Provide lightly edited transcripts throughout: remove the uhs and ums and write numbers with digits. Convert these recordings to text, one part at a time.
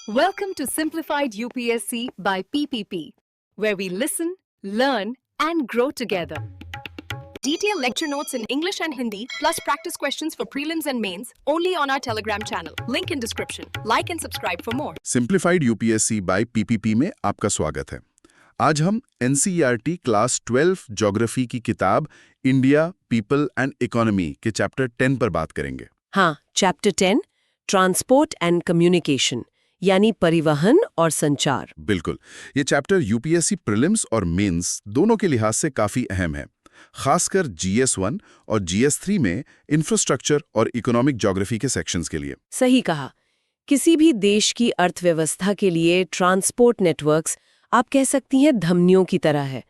Welcome to Simplified UPSC by PPP, where we listen, learn, and grow together. Detailed lecture notes in English and Hindi, plus practice questions for prelims and mains, only on our Telegram channel. Link in description. Like and subscribe for more. Simplified UPSC by PPP में आपका स्वागत है। आज हम NCERT class 12 geography की किताब India, people and economy के chapter 10 पर बात करेंगे। हाँ, चैप्टर 10 ट्रांसपोर्ट एंड कम्युनिकेशन यानी परिवहन और संचार। बिल्कुल, ये चैप्टर यूपीएससी प्रीलिम्स और मेंस दोनों के लिहाज से काफी अहम है, खासकर जीएस1 और जीएस3 में इंफ्रास्ट्रक्चर और इकोनॉमिक ज्योग्राफी के सेक्शंस के लिए। सही कहा। किसी भी देश की अर्थव्यवस्था के लिए ट्रांसपोर्ट नेटवर्क्स आप कह सकती हैं धमनियों की तरह है।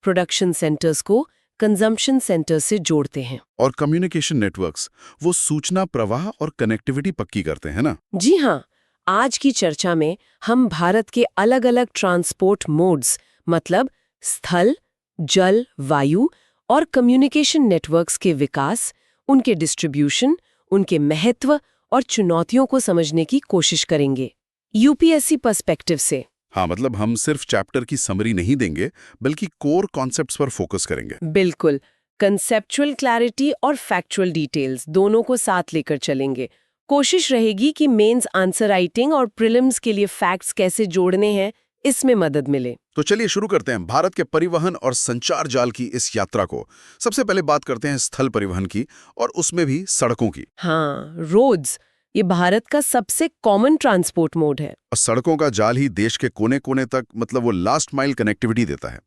प्रोडक्शन सेंटर्स को कंजम्पशन सेंटर्स से जोड़ते हैं। और कम्युनिकेशन नेटवर्क्स वो सूचना प्रवाह और कनेक्टिविटी पक्की करते हैं ना? जी हाँ, आज की चर्चा में हम भारत के अलग-अलग ट्रांसपोर्ट मोड्स मतलब स्थल, जल, वायु और कम्युनिकेशन नेटवर्क्स के विकास, उनके डिस्ट्रीब्यूशन, उनके महत्व और चुनौतियों को समझने की कोशिश करेंगे यूपीएससी पर्सपेक्टिव से। हाँ, मतलब हम सिर्फ चैप्टर की समरी नहीं देंगे, बल्कि कोर कॉन्सेप्ट्स पर फोकस करेंगे। बिल्कुल, कंसेप्चुअल क्लैरिटी और फैक्चुअल डिटेल्स दोनों को साथ लेकर चलेंगे। कोशिश रहेगी कि मेंस आंसर राइटिंग और प्रीलिम्स के लिए फैक्ट्स कैसे जोड़ने हैं, इसमें मदद मिले। तो चलिए शुरू करते हैं भारत के परिवहन और संचार जाल की इस यात्रा को। सबसे पहले बात करते हैं स्थल परिवहन की, और उसमें भी सड़कों की। हाँ, रोड्स ये भारत का सबसे कॉमन ट्रांसपोर्ट मोड है। और सड़कों का जाल ही देश के कोने कोने तक मतलब वो लास्ट माइल कनेक्टिविटी देता है।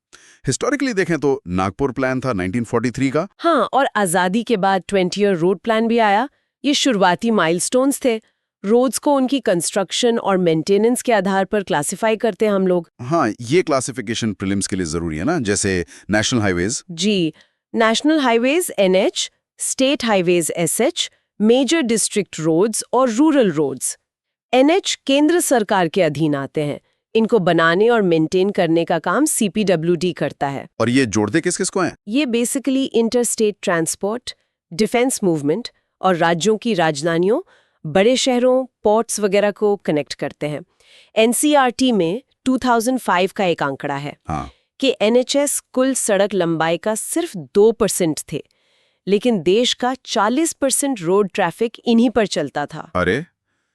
हिस्टोरिकली देखें तो नागपुर प्लान था 1943 का। हाँ, और आजादी के बाद 20 ईयर रोड प्लान भी आया। ये शुरुआती माइलस्टोन्स थे। रोड्स को उनकी कंस्ट्रक्शन और मेंटेनेंस के आधार पर क्लासिफाई करते हैं हम लोग। हाँ, ये क्लासिफिकेशन प्रीलिम्स के लिए जरूरी है ना, जैसे नेशनल हाईवेज। जी, national highways NH, state highways SH, major district roads और रूरल रोड्स। NH केंद्र सरकार के अधीन आते हैं। इनको बनाने और मेंटेन करने का काम CPWD करता है। और ये जोड़ते किस किस को हैं? ये basically interstate transport, defence movement और राज्यों की राजधानियों, बड़े शहरों, पोर्ट्स वगैरह को कनेक्ट करते हैं। एनसीईआरटी में 2005 का एक आंकड़ा है कि NHS कुल सड़क लंबाई का सिर्फ 2% थे, लेकिन देश का 40% रोड ट्रैफिक इन्हीं पर चलता था। अरे,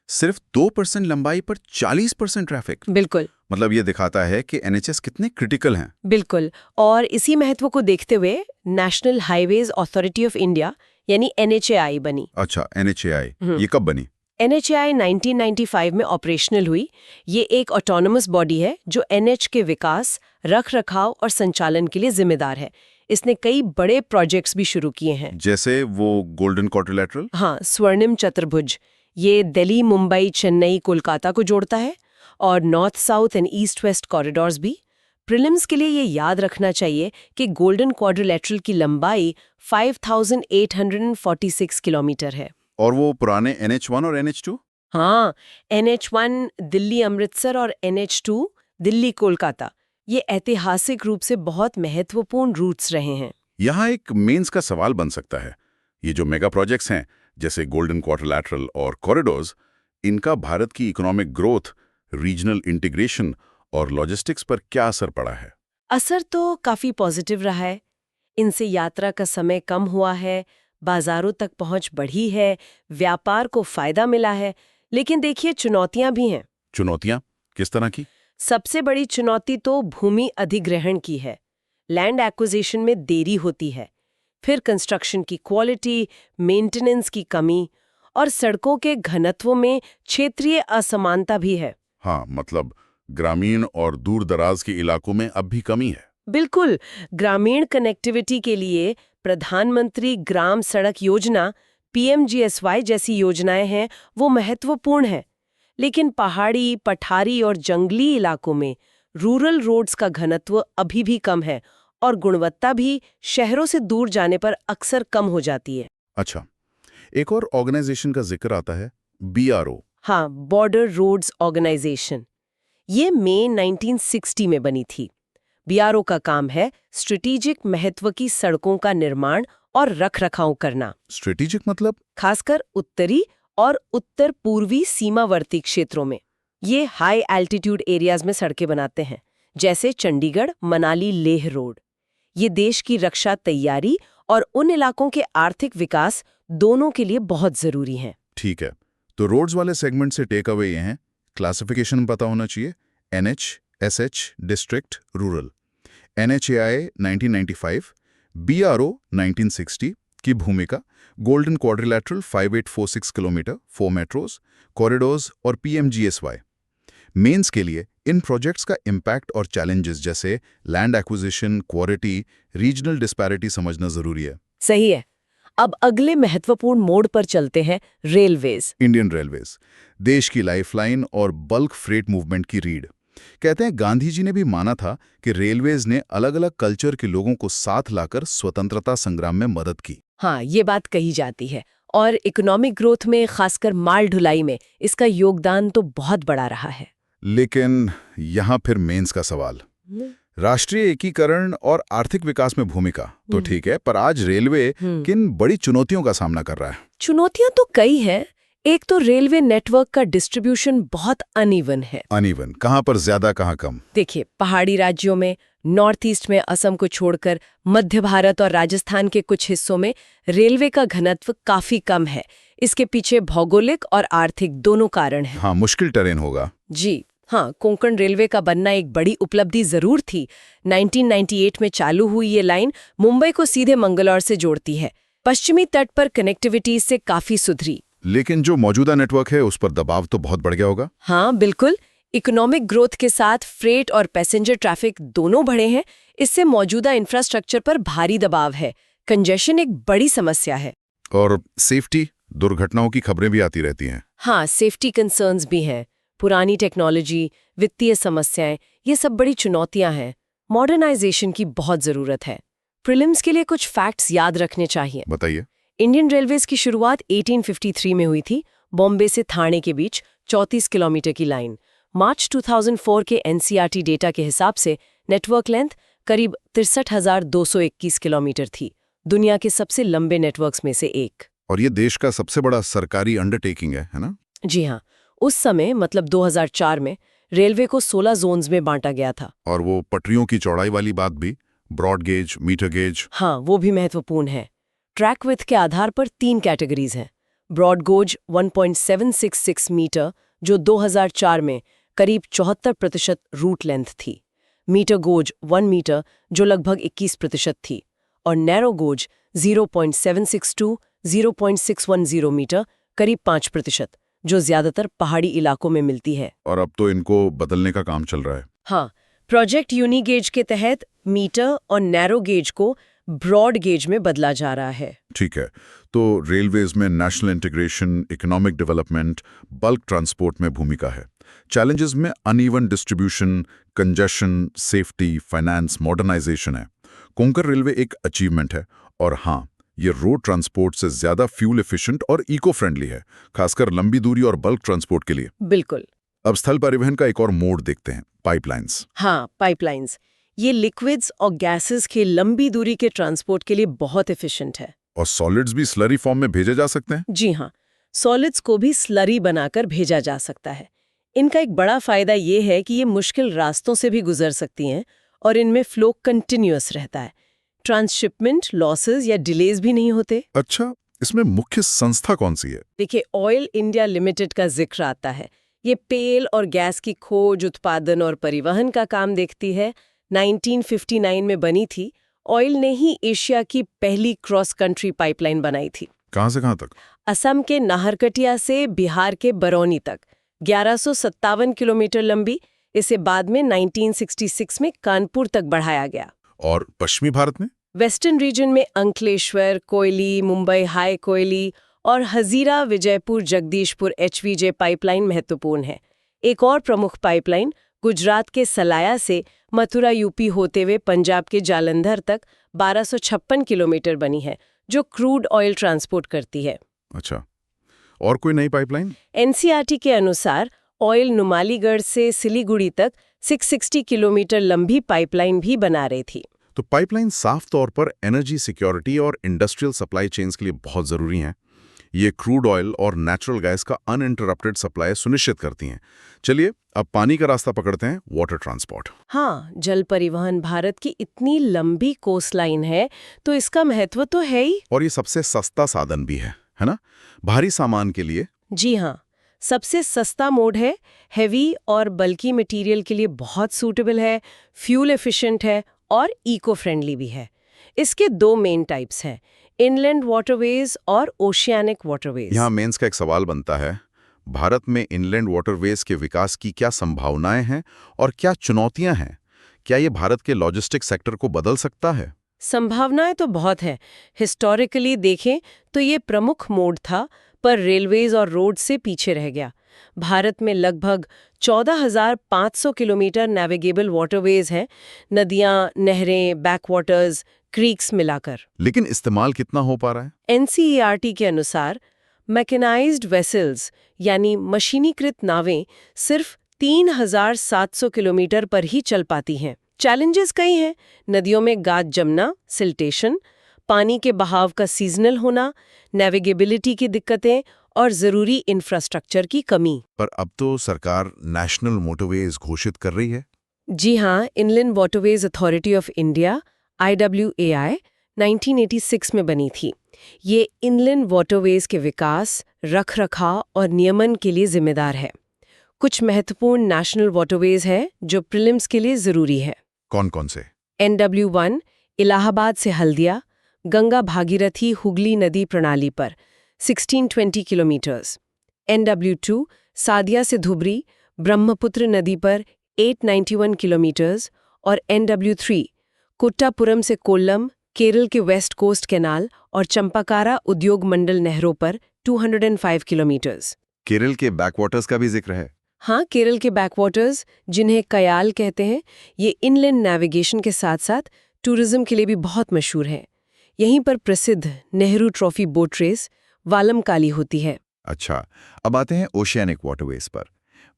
सिर्फ 2% लंबाई पर 40% ट्रैफिक? बिल्कुल। मतलब ये दिखाता है कि NHS कितने क्रिटिकल हैं। बिल्कुल, और इसी महत्व को देखते हुए national highways authority of India यानी NHAI बनी। अच्छा, NHAI ये कब बनी? NHAI 1995 में ऑपरेशनल हुई। ये एक ऑटोनोमस बॉडी है जो NH के विकास, रख रखाव और संचालन के लिए जिम्मेदार है। इसने कई बड़े प्रोजेक्ट्स भी शुरू किए हैं, जैसे वो गोल्डन क्वाड्रिलेटरल। हाँ, स्वर्णिम चतुर्भुज। ये दिल्ली, मुंबई, चेन्नई, कोलकाता को जोड़ता है, और north south and east west corridors भी। प्रीलिम्स के लिए ये याद रखना चाहिए कि गोल्डन क्वाड्रिलेटरल की लंबाई 5846 किलोमीटर है। और वो पुराने NH1 और NH2? हाँ, NH1 दिल्ली अमृतसर और NH2 दिल्ली कोलकाता, ये ऐतिहासिक रूप से बहुत महत्वपूर्ण रूट्स रहे हैं। यहाँ एक मेंस का सवाल बन सकता है, ये जो मेगा प्रोजेक्ट्स हैं जैसे गोल्डन क्वाड्रिलेटरल और कॉरिडोर्स, इनका भारत की इकोनॉमिक ग्रोथ, रीजनल इंटीग्रेशन और लॉजिस्टिक्स पर क्या असर पड़ा है? असर तो काफी पॉजिटिव रहा है। इनसे यात्रा का समय कम हुआ है, बाजारों तक पहुंच बढ़ी है, व्यापार को फायदा मिला है। लेकिन देखिए, चुनौतियां भी हैं। चुनौतियां किस तरह की? सबसे बड़ी चुनौती तो भूमि अधिग्रहण की है। लैंड एक्विजिशन में देरी होती है, फिर कंस्ट्रक्शन की क्वालिटी, मेंटेनेंस की कमी और सड़कों के घनत्व में क्षेत्रीय असमानता भी है। हाँ, मतलब ग्रामीण और दूर दराज के इलाकों में अब भी कमी है। बिल्कुल, ग्रामीण कनेक्टिविटी के लिए प्रधानमंत्री ग्राम सड़क योजना PMGSY जैसी योजनाएं हैं, वो महत्वपूर्ण है। लेकिन पहाड़ी, पठारी और जंगली इलाकों में रूरल रोड्स का घनत्व अभी भी कम है, और गुणवत्ता भी शहरों से दूर जाने पर अक्सर कम हो जाती है। अच्छा, एक और ऑर्गेनाइजेशन का जिक्र आता है, BRO। हाँ, बॉर्डर रोड्स ऑर्गेनाइजेशन। ये मई 1960 में बनी थी। BRO का काम है स्ट्रेटेजिक महत्व की सड़कों का निर्माण और रखरखाव करना। स्ट्रेटेजिक मतलब? खासकर उत्तरी और उत्तर पूर्वी सीमावर्ती क्षेत्रों में। ये हाई एल्टीट्यूड एरियाज में सड़कें बनाते हैं, जैसे चंडीगढ़ मनाली लेह रोड। ये देश की रक्षा तैयारी और उन इलाकों के आर्थिक विकास दोनों के लिए बहुत जरूरी हैं। ठीक है, तो रोड्स वाले सेगमेंट से टेक अवे ये हैं, क्लासिफिकेशन पता होना चाहिए, NH, SH, district, rural, NHAI 1995, BRO 1960 की भूमिका, golden quadrilateral 5846 kilometre, 4 metros, corridors और PMGSY। मेंस के लिए इन प्रोजेक्ट्स का इम्पैक्ट और चैलेंजेस जैसे land acquisition, quality, regional disparity समझना जरूरी है। सही है। अब अगले महत्वपूर्ण मोड़ पर चलते हैं, रेलवेज। इंडियन रेलवेज, देश की लाइफलाइन और बल्क फ्रेट मूवमेंट की रीढ़। कहते हैं गांधी जी ने भी माना था कि रेलवेज ने अलग अलग कल्चर के लोगों को साथ लाकर स्वतंत्रता संग्राम में मदद की। हाँ, ये बात कही जाती है। और इकोनॉमिक ग्रोथ में, खासकर माल ढुलाई में, इसका योगदान तो बहुत बड़ा रहा है। लेकिन यहाँ फिर मेंस का सवाल, राष्ट्रीय एकीकरण और आर्थिक विकास में भूमिका तो ठीक है, पर आज रेलवे किन बड़ी चुनौतियों का सामना कर रहा है? चुनौतियां तो कई हैं। एक तो रेलवे नेटवर्क का डिस्ट्रीब्यूशन बहुत अनइवन है। अनइवन, कहाँ पर ज्यादा कहाँ कम? देखिए, पहाड़ी राज्यों में, नॉर्थ ईस्ट में असम को छोड़कर, मध्य भारत और राजस्थान के कुछ हिस्सों में रेलवे का घनत्व काफी कम है। इसके पीछे भौगोलिक और आर्थिक दोनों कारण हैं। हाँ, मुश्किल टेरेन होगा। जी हाँ, कोंकण रेलवे का बनना एक बड़ी उपलब्धि जरूर थी। 1998 में चालू हुई ये लाइन मुंबई को सीधे मंगलौर से जोड़ती है। पश्चिमी तट पर कनेक्टिविटी इससे काफी सुधरी। लेकिन जो मौजूदा नेटवर्क है उस पर दबाव तो बहुत बढ़ गया होगा। हाँ बिल्कुल, इकोनॉमिक ग्रोथ के साथ फ्रेट और पैसेंजर ट्रैफिक दोनों बढ़े हैं। इससे मौजूदा इंफ्रास्ट्रक्चर पर भारी दबाव है। कंजेशन एक बड़ी समस्या है। और सेफ्टी, दुर्घटनाओं की खबरें भी आती रहती हैं। हाँ, सेफ्टी कंसर्न्स भी हैं। पुरानी टेक्नोलॉजी, वित्तीय समस्याएं, ये सब बड़ी चुनौतियां हैं। मॉडर्नाइजेशन की बहुत जरूरत है। प्रीलिम्स के लिए कुछ फैक्ट्स याद रखने चाहिए। बताइए। इंडियन रेलवेज की शुरुआत 1853 में हुई थी, बॉम्बे से थाने के बीच 34 किलोमीटर की लाइन। मार्च 2004 के NCERT डेटा के हिसाब से नेटवर्क लेंथ करीब 63,221 किलोमीटर थी, दुनिया के सबसे लंबे नेटवर्क्स में से एक। और ये देश का सबसे बड़ा सरकारी अंडरटेकिंग है ना? जी हाँ, उस समय मतलब 2004 में रेलवे को 16 जोन्स में बांटा गया था। और वो पटरियों की चौड़ाई वाली बात भी, ब्रॉड गेज, मीटर गेज। हाँ, वो भी महत्वपूर्ण है। ट्रैक विड्थ के आधार पर 3 कैटेगरीज हैं। ब्रॉड गोज 1.766 मीटर, जो 2004 में करीब 74% रूट लेंथ थी। मीटर गोज 1 मीटर, जो लगभग 21% थी। और नैरो गोज 0.762, 0.610 मीटर, करीब 5%, जो ज्यादातर पहाड़ी इलाकों में मिलती है। और अब तो इनको बदलने का काम चल रहा है। हाँ, प्रोजेक्ट यूनिगेज के तहत मीटर और नैरो गेज को ब्रॉड गेज में बदला जा रहा है। ठीक है, तो रेलवेज में national integration, economic development, bulk transport में भूमिका है। चैलेंजेस में uneven distribution, congestion, safety, finance, modernisation है। कोंकण रेलवे एक अचीवमेंट है। और हाँ, ये रोड ट्रांसपोर्ट से ज्यादा फ्यूल एफिशिएंट और इको फ्रेंडली है, खासकर लंबी दूरी और बल्क ट्रांसपोर्ट के लिए। बिल्कुल। अब स्थल परिवहन का एक और मोड देखते हैं, पाइपलाइंस। हाँ, पाइपलाइंस। ये लिक्विड्स और गैसेस के लंबी दूरी के ट्रांसपोर्ट के लिए बहुत एफिशिएंट है। और सॉलिड्स भी स्लरी फॉर्म में भेजे जा सकते हैं? जी हाँ, सॉलिड्स को भी स्लरी बनाकर भेजा जा सकता है। इनका एक बड़ा फायदा ये है कि ये मुश्किल रास्तों से भी गुजर सकती हैं और इनमें फ्लो कंटिन्यूअस रहता है। ट्रांसशिपमेंट लॉसेस या डिलेज भी नहीं होते। अच्छा, इसमें मुख्य संस्था कौन सी है? देखिए, ऑयल इंडिया लिमिटेड का जिक्र आता है। ये तेल और गैस की खोज, उत्पादन और परिवहन का काम देखती है। 1959 में बनी थी। ऑयल ने ही एशिया की पहली क्रॉस कंट्री पाइपलाइन बनाई थी। कहाँ से कहाँ तक? असम के नाहरकटिया से बिहार के बरौनी तक, 1157 किलोमीटर लंबी। इसे बाद में 1966 में कानपुर तक बढ़ाया गया। और पश्चिमी भारत में? वेस्टर्न रीजन में अंकलेश्वर, कोयली, मुंबई हाई कोयली और हजीरा, विजयपुर, जगदीशपुर HVJ पाइपलाइन महत्वपूर्ण है। एक और प्रमुख पाइपलाइन गुजरात के सलाया से मथुरा यूपी होते हुए पंजाब के जालंधर तक 1256 किलोमीटर बनी है, जो क्रूड ऑयल ट्रांसपोर्ट करती है। अच्छा, और कोई नई पाइपलाइन? NCERT के अनुसार ऑयल नुमालीगढ़ से सिलीगुड़ी तक 660 किलोमीटर लंबी पाइपलाइन भी बना रही थी। तो पाइपलाइन साफ तौर पर एनर्जी सिक्योरिटी और इंडस्ट्रियल सप्लाई चेन्स के लिए बहुत जरूरी हैं। ये क्रूड ऑयल और नेचुरल गैस का अनइंटरप्टेड सप्लाई सुनिश्चित करती हैं। चलिए अब पानी का रास्ता पकड़ते हैं, वाटर ट्रांसपोर्ट। हाँ, जल परिवहन भारत की इतनी लंबी कोस्टलाइन है तो इसका महत्व तो है ही। और ये सबसे सस्ता साधन भी है ना? भारी सामान के लिए। जी हाँ, सबसे सस्ता मोड है, हेवी और बल्की मटेरियल के लिए बहुत सूटेबल है, फ्यूल एफिशिएंट है और इको फ्रेंडली भी है। इसके दो मेन टाइप्स हैं, इनलैंड वाटरवेज और ओशियानिक वाटरवेज। यहाँ मेंस का एक सवाल बनता है, भारत में इनलैंड वाटरवेज के विकास की क्या संभावनाएं हैं और क्या चुनौतियां हैं? क्या ये भारत के लॉजिस्टिक सेक्टर को बदल सकता है? संभावनाएं तो बहुत हैं। हिस्टोरिकली देखें तो ये प्रमुख मोड था, पर रेलवेज और रोड से पीछे रह गया। भारत में लगभग 14,500 किलोमीटर नेविगेबल वाटरवेज हैं, नदियां, नहरें, बैकवाटर्स, क्रीक्स मिलाकर। लेकिन इस्तेमाल कितना हो पा रहा है? एनसीईआरटी के अनुसार मैकेनाइज्ड वेसल्स यानी मशीनीकृत नावें सिर्फ 3,700 किलोमीटर पर ही चल पाती हैं। चैलेंजेस कई हैं, नदियों में गाद जमना, सिल्टेशन, पानी के बहाव का सीजनल होना, नेविगेबिलिटी की दिक्कतें और ज़रूरी इंफ्रास्ट्रक्चर की कमी। पर अब तो सरकार नेशनल मोटरवेज घोषित कर रही है। जी हाँ, inland waterways authority of India IWAI 1986 में बनी थी। ये इनलैंड वाटरवेज के विकास, रखरखाव और नियमन के लिए जिम्मेदार है। कुछ महत्वपूर्ण नेशनल वाटरवेज है जो प्रीलिम्स के लिए जरूरी है। कौन कौन से? NW1 इलाहाबाद से हल्दिया, गंगा भागीरथी हुगली नदी प्रणाली पर 1620 किलोमीटर्स। NW2 सादिया से धुबरी, ब्रह्मपुत्र नदी पर 891 किलोमीटर्स और NW3 कोट्टापुरम से कोल्लम, केरल के वेस्ट कोस्ट कैनाल और चंपाकारा उद्योग मंडल नहरों पर 205 किलोमीटर्स। केरल के बैकवाटर्स का भी जिक्र है। हाँ, केरल के बैकवाटर्स, जिन्हें कयाल कहते हैं, ये इनलैंड नेविगेशन के साथ साथ टूरिज्म के लिए भी बहुत मशहूर हैं। यहीं पर प्रसिद्ध नेहरू ट्रॉफी बोट रेस वालमकाली होती है। अच्छा, अब आते हैं ओशियानिक वाटरवेज पर।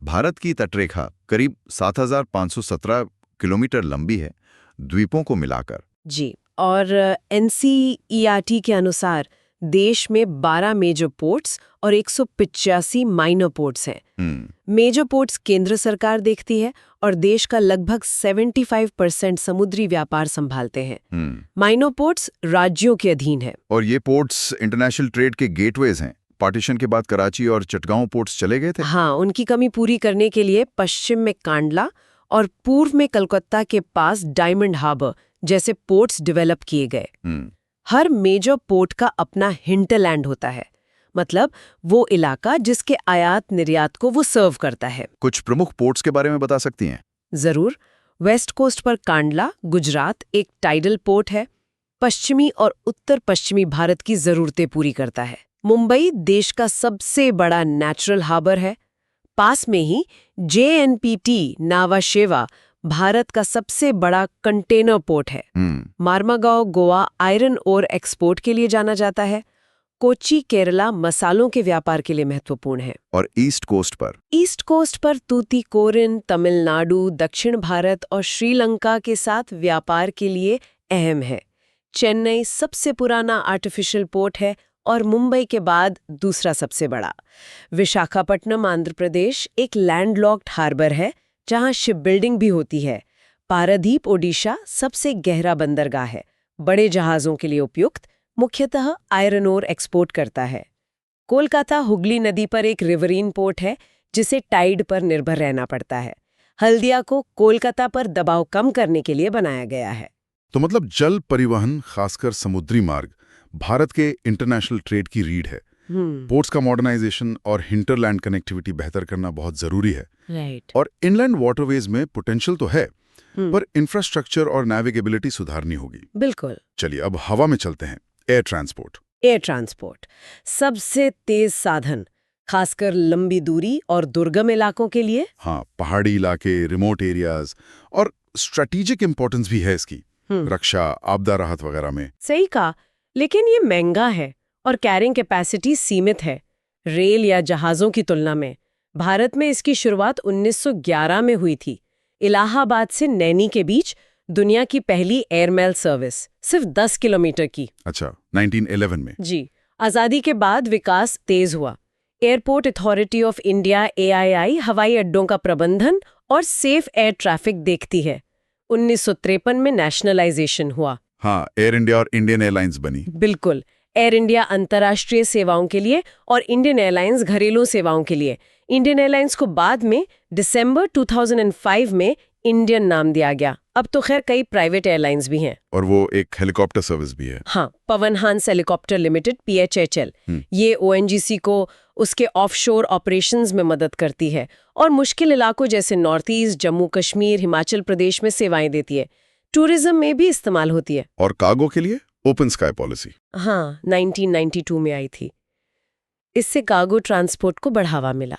भारत की तटरेखा करीब 7,517 किलोमीटर लंबी है, द्वीपों को मिलाकर। जी, और NCERT के अनुसार देश में 12 मेजर पोर्ट्स और 185 माइनर पोर्ट्स हैं। मेजर पोर्ट्स केंद्र सरकार देखती है और देश का लगभग 75% समुद्री व्यापार संभालते हैं। माइनर पोर्ट्स राज्यों के अधीन है। और ये पोर्ट्स इंटरनेशनल ट्रेड के गेटवेज हैं। पार्टीशन के बाद कराची और चटगांव पोर्ट्स चले गए थे। हाँ, उनकी कमी पूरी करने के लिए पश्चिम में कांडला और पूर्व में कलकत्ता के पास डायमंड हार्बर जैसे पोर्ट्स डेवलप किए गए। हर मेजर पोर्ट का अपना हिंटरलैंड होता है, मतलब वो इलाका जिसके आयात निर्यात को वो सर्व करता है। कुछ प्रमुख पोर्ट्स के बारे में बता सकती हैं? जरूर। वेस्ट कोस्ट पर कांडला, गुजरात, एक टाइडल पोर्ट है। पश्चिमी और उत्तर पश्चिमी भारत की जरूरतें पूरी करता है। मुंबई देश का सबसे बड़ा नेचुरल हार्बर है। पास में ही JNPT नावाशेवा भारत का सबसे बड़ा कंटेनर पोर्ट है। मार्मागांव गोवा आयरन ओर एक्सपोर्ट के लिए जाना जाता है। कोच्चि केरला मसालों के व्यापार के लिए महत्वपूर्ण है। और ईस्ट कोस्ट पर तूतीकोरिन तमिलनाडु, दक्षिण भारत और श्रीलंका के साथ व्यापार के लिए अहम है। चेन्नई सबसे पुराना आर्टिफिशियल पोर्ट है और मुंबई के बाद दूसरा सबसे बड़ा। विशाखापट्टनम आंध्र प्रदेश एक लैंडलॉक्ड हार्बर है जहां शिप बिल्डिंग भी होती है। पारादीप ओडिशा सबसे गहरा बंदरगाह है, बड़े जहाज़ों के लिए उपयुक्त, मुख्यतः आयरन ओर एक्सपोर्ट करता है। कोलकाता हुगली नदी पर एक रिवरीन पोर्ट है जिसे टाइड पर निर्भर रहना पड़ता है। हल्दिया को कोलकाता पर दबाव कम करने के लिए बनाया गया है। तो मतलब जल परिवहन, खासकर समुद्री मार्ग, भारत के इंटरनेशनल ट्रेड की रीढ़ है। पोर्ट्स का मॉडर्नाइजेशन और हिंटरलैंड कनेक्टिविटी बेहतर करना बहुत जरूरी है। राइट। और इनलैंड वाटरवेज में पोटेंशियल तो है, पर इंफ्रास्ट्रक्चर और नेविगेबिलिटी सुधारनी होगी। बिल्कुल। चलिए अब हवा में चलते हैं। एयर ट्रांसपोर्ट सबसे तेज साधन, खासकर लंबी दूरी और दुर्गम इलाकों के लिए। हाँ, पहाड़ी इलाके, रिमोट एरियाज और स्ट्रेटेजिक इंपॉर्टेंस भी है इसकी, रक्षा, आपदा राहत वगैरह में। सही कहा, लेकिन ये महंगा है और कैरिंग कैपेसिटी सीमित है रेल या जहाज़ों की तुलना में। भारत में इसकी शुरुआत 1911 में हुई थी, इलाहाबाद से नैनी के बीच दुनिया की पहली एयरमेल सर्विस, सिर्फ 10 किलोमीटर की। अच्छा, 1911 में। जी, आज़ादी के बाद विकास तेज हुआ। Airport authority of India AII हवाई अड्डों का प्रबंधन और सेफ एयर ट्रैफिक देखती है। 1953 में नेशनलाइजेशन हुआ। हाँ, एयर इंडिया और इंडियन एयरलाइंस बनी। बिल्कुल, एयर इंडिया अंतर्राष्ट्रीय सेवाओं के लिए और इंडियन एयरलाइंस घरेलू सेवाओं के लिए। इंडियन एयरलाइंस को बाद में दिसंबर 2005 में इंडियन नाम दिया गया। अब तो खैर कई प्राइवेट एयरलाइंस भी हैं। और वो एक हेलीकॉप्टर सर्विस भी है। हाँ, Pawan Hans helicopter limited PHHL, ये ONGC को उसके ऑफशोर ऑपरेशंस में मदद करती है और मुश्किल इलाकों जैसे नॉर्थ ईस्ट, जम्मू कश्मीर, हिमाचल प्रदेश में सेवाएं देती है। टूरिज्म में भी इस्तेमाल होती है। और कार्गो के लिए ओपन स्काई पॉलिसी। हाँ, 1992 में आई थी। इससे कार्गो ट्रांसपोर्ट को बढ़ावा मिला।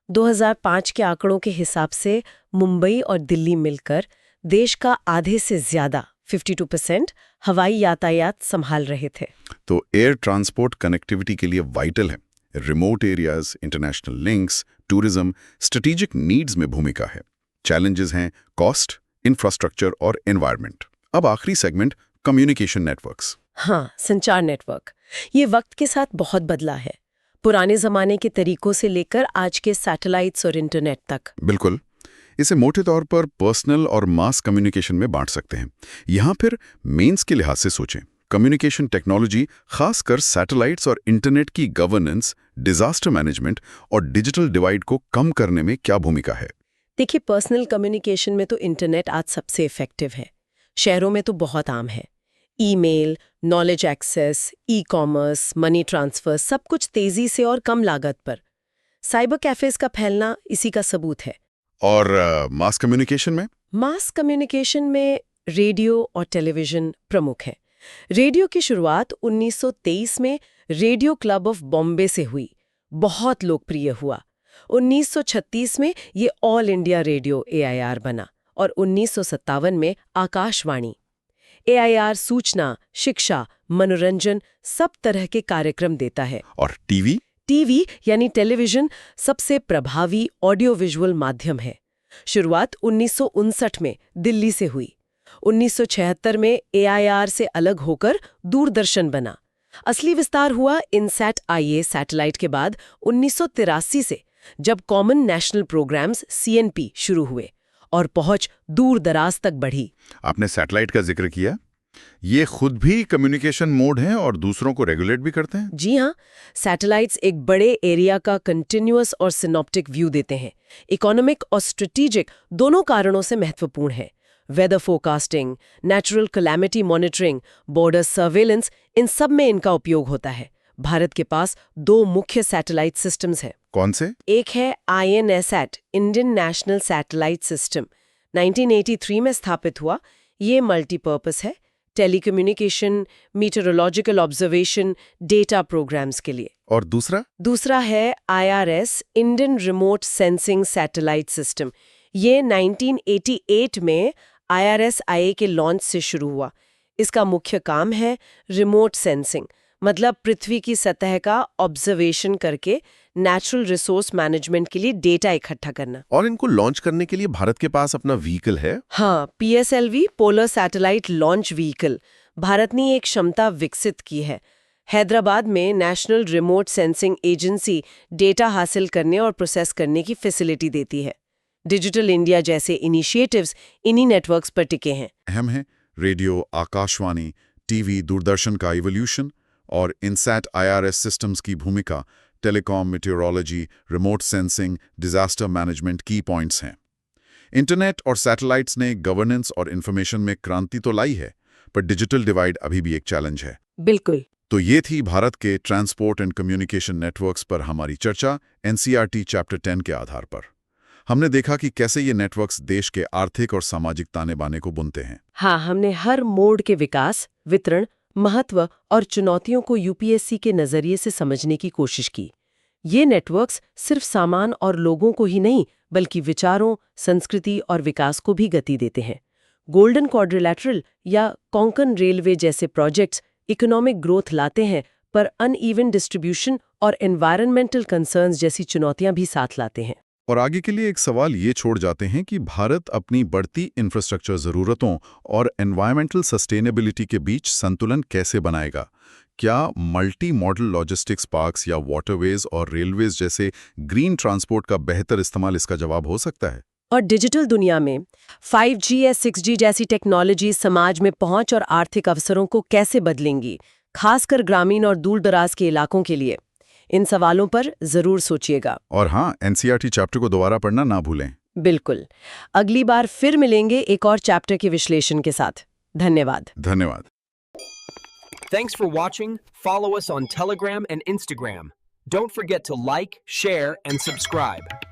2005 के आंकड़ों के हिसाब से मुंबई और दिल्ली मिलकर देश का आधे से ज्यादा 52% हवाई यातायात संभाल रहे थे। तो एयर ट्रांसपोर्ट कनेक्टिविटी के लिए वाइटल है। Remote areas, international links, tourism, strategic needs में भूमिका है। चैलेंजेस हैं कॉस्ट, इंफ्रास्ट्रक्चर और एनवायरनमेंट। अब आखिरी सेगमेंट, कम्युनिकेशन नेटवर्क्स। हाँ, संचार नेटवर्क। ये वक्त के साथ बहुत बदला है, पुराने जमाने के तरीकों से लेकर आज के सैटेलाइट्स और इंटरनेट तक। बिल्कुल, इसे मोटे तौर पर पर्सनल और मास कम्युनिकेशन में बांट सकते हैं। यहाँ फिर मेंस के लिहाज से सोचें, कम्युनिकेशन टेक्नोलॉजी, खासकर सैटेलाइट्स और इंटरनेट की गवर्नेंस, डिजास्टर मैनेजमेंट और डिजिटल डिवाइड को कम करने में क्या भूमिका है? देखिए, पर्सनल कम्युनिकेशन में तो इंटरनेट आज सबसे इफेक्टिव है। शहरों में तो बहुत आम है। Email, knowledge access, e-commerce, money transfer, सब कुछ तेजी से और कम लागत पर। साइबर कैफेज का फैलना इसी का सबूत है। और मास कम्युनिकेशन में? मास कम्युनिकेशन में रेडियो और टेलीविजन प्रमुख है। रेडियो की शुरुआत 1923 में रेडियो क्लब ऑफ बॉम्बे से हुई, बहुत लोकप्रिय हुआ। 1936 में ये ऑल इंडिया रेडियो AIR बना और 1957 में आकाशवाणी। AIR सूचना, शिक्षा, मनोरंजन सब तरह के कार्यक्रम देता है। और टीवी? टीवी यानी टेलीविजन सबसे प्रभावी ऑडियो विजुअल माध्यम है। शुरुआत 1959 में दिल्ली से हुई। 1976 में AIR से अलग होकर दूरदर्शन बना। असली विस्तार हुआ इनसैट IA सैटेलाइट के बाद 1983 से, जब कॉमन नेशनल प्रोग्राम्स CNP शुरू हुए और पहुंच दूर दराज तक बढ़ी। आपने सैटेलाइट का जिक्र किया, ये खुद भी कम्युनिकेशन मोड हैं और दूसरों को रेगुलेट भी करते हैं? जी हाँ, सैटेलाइट्स एक बड़े एरिया का कंटिन्यूअस और सिनॉप्टिक व्यू देते हैं। इकोनॉमिक और स्ट्रेटेजिक दोनों कारणों से महत्वपूर्ण है। Weather forecasting, natural calamity monitoring, border surveillance, इन सब में इनका उपयोग होता है। भारत के पास 2 मुख्य सैटेलाइट सिस्टम्स हैं। कौन से? एक है INSAT, Indian national satellite system, 1983 में स्थापित हुआ। ये मल्टीपर्पस है, telecommunication, meteorological observation, data programmes के लिए। और दूसरा? दूसरा है IRS, Indian remote sensing satellite system. ये 1988 में IRS-IA के लॉन्च से शुरू हुआ। इसका मुख्य काम है रिमोट सेंसिंग, मतलब पृथ्वी की सतह का ऑब्जर्वेशन करके नेचुरल रिसोर्स मैनेजमेंट के लिए डेटा इकट्ठा करना। और इनको लॉन्च करने के लिए भारत के पास अपना व्हीकल है? हाँ, PSLV, polar satellite launch vehicle, Bharat ने एक क्षमता विकसित की है। हैदराबाद में national remote sensing agency data हासिल करने और प्रोसेस करने की फैसिलिटी देती है। डिजिटल इंडिया जैसे इनिशिएटिव्स इन्हीं नेटवर्क्स पर टिके हैं। अहम है रेडियो, आकाशवाणी, टीवी, दूरदर्शन का इवोल्यूशन और इनसैट IRS सिस्टम्स की भूमिका, telecom, meteorology, remote sensing, disaster management की पॉइंट्स हैं। इंटरनेट और सैटेलाइट्स ने गवर्नेंस और इंफॉर्मेशन में क्रांति तो लाई है, पर डिजिटल डिवाइड अभी भी एक चैलेंज है। बिल्कुल। तो ये थी भारत के ट्रांसपोर्ट एंड कम्युनिकेशन नेटवर्क्स पर हमारी चर्चा NCERT चैप्टर 10 के आधार पर। हमने देखा कि कैसे ये नेटवर्क्स देश के आर्थिक और सामाजिक ताने बाने को बुनते हैं। हाँ, हमने हर मोड के विकास, वितरण, महत्व और चुनौतियों को UPSC के नजरिए से समझने की कोशिश की। ये नेटवर्क्स सिर्फ सामान और लोगों को ही नहीं, बल्कि विचारों, संस्कृति और विकास को भी गति देते हैं। गोल्डन क्वाड्रिलैटरल या कोंकण रेलवे जैसे प्रोजेक्ट्स इकोनॉमिक ग्रोथ लाते हैं, पर अनइवन डिस्ट्रीब्यूशन और एनवायरमेंटल कंसर्न्स जैसी चुनौतियां भी साथ लाते हैं। और आगे के लिए एक सवाल ये छोड़ जाते हैं कि भारत अपनी बढ़ती इंफ्रास्ट्रक्चर ज़रूरतों और एनवायरमेंटल सस्टेनेबिलिटी के बीच संतुलन कैसे बनाएगा? क्या मल्टी मॉडल लॉजिस्टिक्स पार्क्स या वाटरवेज और रेलवेज जैसे ग्रीन ट्रांसपोर्ट का बेहतर इस्तेमाल इसका जवाब हो सकता है? और डिजिटल दुनिया में 5G या 6G जैसी टेक्नोलॉजी समाज में पहुंच और आर्थिक अवसरों को कैसे बदलेंगी, खासकर ग्रामीण और दूर-दराज के इलाकों के लिए? इन सवालों पर जरूर सोचिएगा। और हाँ, एनसीईआरटी चैप्टर को दोबारा पढ़ना ना भूलें। बिल्कुल। अगली बार फिर मिलेंगे एक और चैप्टर के विश्लेषण के साथ। धन्यवाद। धन्यवाद। Thanks for watching. Follow us on Telegram and Instagram. Don't forget to like, share, and subscribe.